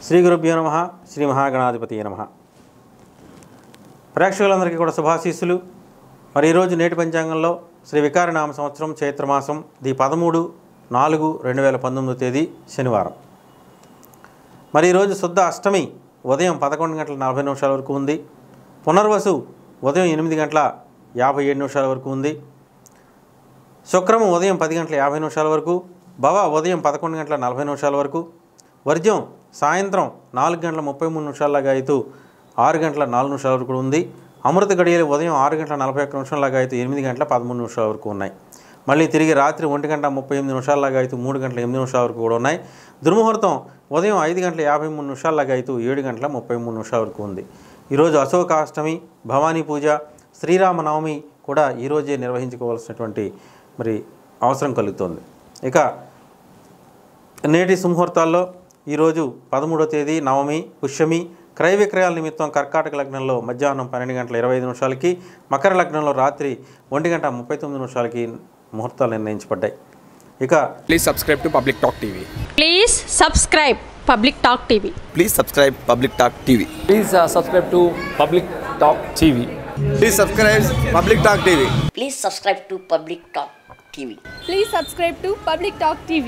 శ్రీ గురుభ్యో నమః. శ్రీ మహాగణాధిపతియే నమః. ప్రేక్షకులందరికీ కూడా శుభాశీస్సులు. మరి ఈరోజు నేటి పంచాంగంలో శ్రీ వికారనామ సంవత్సరం చైత్రమాసం 13/4/2019 తేదీ శనివారం. మరి ఈరోజు శుద్ధ అష్టమి ఉదయం 11:40 వరకు ఉంది. పునర్వసు ఉదయం 8:57 వరకు ఉంది. శుక్రము ఉదయం 10:50 వరకు, భవ ఉదయం 11:40 వరకు, వర్జ్యం సాయంత్రం 4:33 లాగాయితూ 6:04 వరకు ఉంది. అమృత గడియలు ఉదయం 6:41 లాగాయితూ 8:13 వరకు ఉన్నాయి. మళ్ళీ తిరిగి రాత్రి 1:38 లాగాయితూ 3:08 వరకు కూడా ఉన్నాయి. దుర్ముహూర్తం ఉదయం 5:53 లాగాయితూ 7:33 వరకు ఉంది. ఈరోజు అశోకాష్టమి, భవానీ పూజ, శ్రీరామనవమి కూడా ఈరోజే నిర్వహించుకోవాల్సినటువంటి మరి అవసరం కలుగుతోంది. ఇక నేటి సుముహూర్తాల్లో ఈరోజు 13వ తేదీ నవమి పుష్యమి, క్రయ విక్రయాల నిమిత్తం కర్కాటక లగ్నంలో మధ్యాహ్నం 12:25 మకర లగ్నంలో రాత్రి 1:39 ముహూర్తాలు నిర్ణయించబడ్డాయి. ఇక please subscribe to public talk TV. Please subscribe public talk TV. Please subscribe public talk TV. Please subscribe to Public Talk TV. Please subscribe public talk TV. Please subscribe to Public Talk TV. Please subscribe to Public Talk TV.